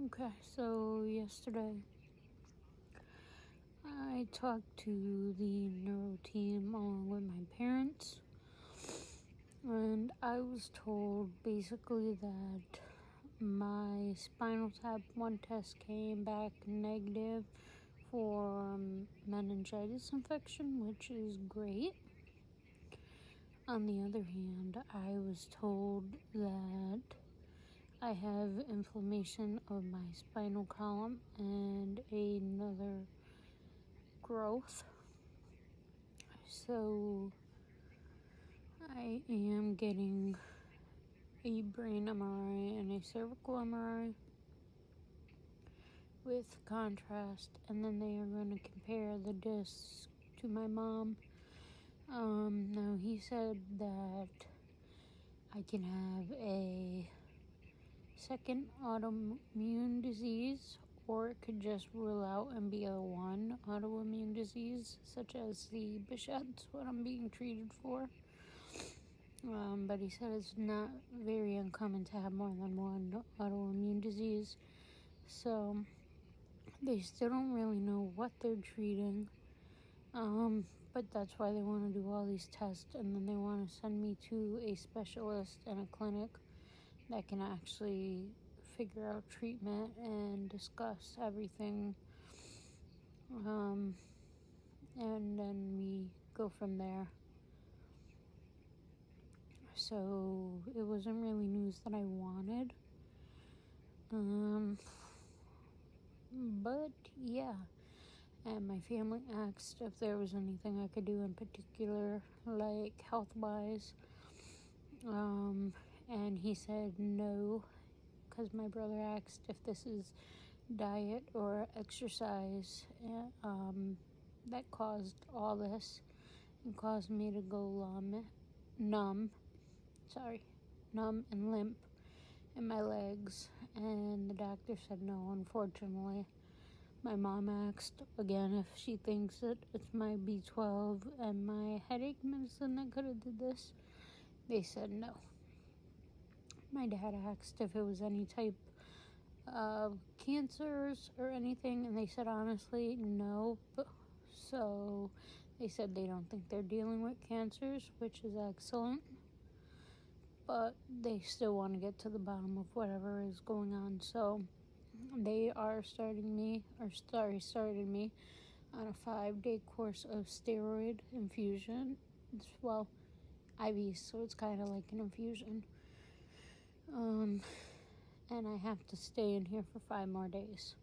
Okay, so yesterday I talked to the neuro team along with my parents, and I was told basically that my spinal tap 1 test came back negative for meningitis infection, which is great. On the other hand, I was told that I have inflammation of my spinal column and another growth. So I am getting a brain MRI and a cervical MRI with contrast, and then they are going to compare the discs to my mom. Now he said that I can have a second autoimmune disease, or it could just rule out and be a one autoimmune disease, such as the Behçet's, what I'm being treated for. But he said it's not very uncommon to have more than one autoimmune disease. So they still don't really know what they're treating. But that's why they want to do all these tests, and then they want to send me to a specialist in a clinic that can actually figure out treatment and discuss everything. And then we go from there. So it wasn't really news that I wanted. But yeah. And my family asked if there was anything I could do in particular, like health-wise. And he said no, because my brother asked if this is diet or exercise that caused all this and caused me to go numb and limp in my legs. And the doctor said no, unfortunately. My mom asked again if she thinks that it's my B12 and my headache medicine that could have did this. They said no. My dad asked if it was any type of cancers or anything, and they said honestly no. So they said they don't think they're dealing with cancers, which is excellent. But they still want to get to the bottom of whatever is going on. So they are started me on a 5-day course of steroid infusion. Well, IV, so it's kind of like an infusion. And I have to stay in here for 5 more days.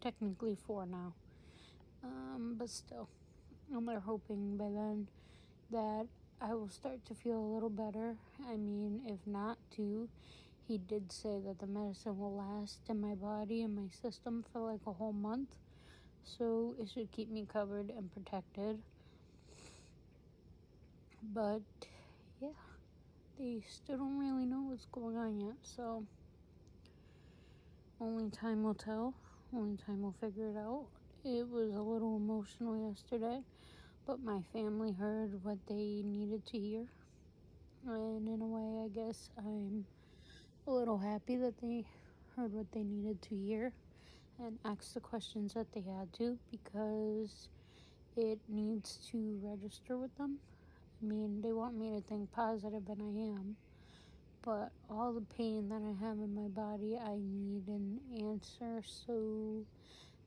Technically 4 now. But still, they're hoping by then that I will start to feel a little better. I mean, if not too, he did say that the medicine will last in my body and my system for like a whole month. So it should keep me covered and protected. But yeah, they still don't really know what's going on yet. So only time will tell. Only time will figure it out. It was a little emotional yesterday, but my family heard what they needed to hear. And in a way, I guess I'm a little happy that they heard what they needed to hear and asked the questions that they had to, because it needs to register with them. I mean, they want me to think positive, and I am. But all the pain that I have in my body, I need an answer. So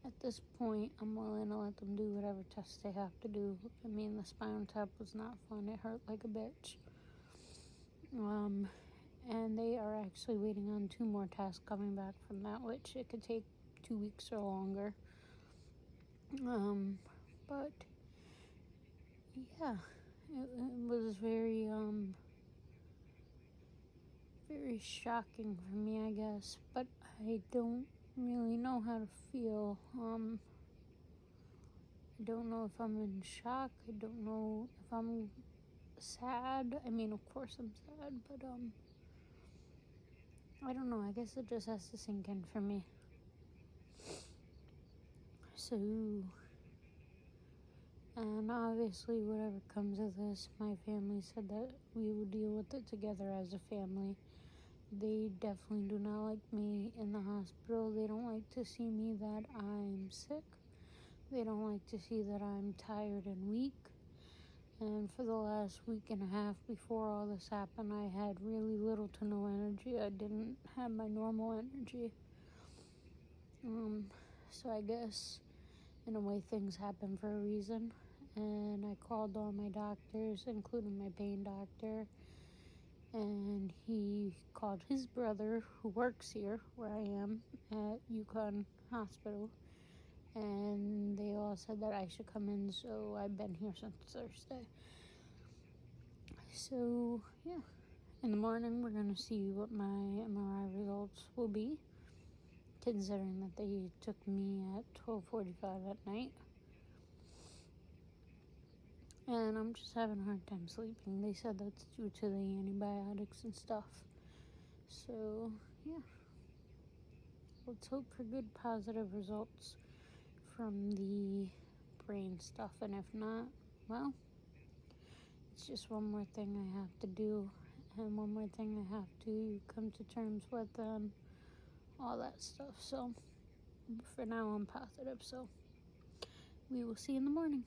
at this point, I'm willing to let them do whatever tests they have to do. I mean, the spinal tap was not fun. It hurt like a bitch. And they are actually waiting on 2 more tests coming back from that, which it could take 2 weeks or longer. But yeah, it was very shocking for me, I guess. But I don't really know how to feel. I don't know if I'm in shock. I don't know if I'm sad. I mean, of course I'm sad, but I don't know. I guess it just has to sink in for me. So, and obviously whatever comes of this, my family said that we would deal with it together as a family. they definitely do not like me in the hospital. They don't like to see me that I'm sick. They don't like to see that I'm tired and weak. And for the last week and a half before all this happened, I had really little to no energy. I didn't have my normal energy. So I guess in a way things happen for a reason. And I called all my doctors, including my pain doctor, and he called his brother, who works here where I am at UConn Hospital, and they all said that I should come in, so I've been here since Thursday. So yeah, in the morning we're going to see what my MRI results will be, considering that they took me at 12:45 at night. And I'm just having a hard time sleeping. They said that's due to the antibiotics and stuff. So, yeah. Let's hope for good positive results from the brain stuff. And if not, well, it's just one more thing I have to do. And one more thing I have to come to terms with and all that stuff. So, for now, I'm positive. So, we will see in the morning.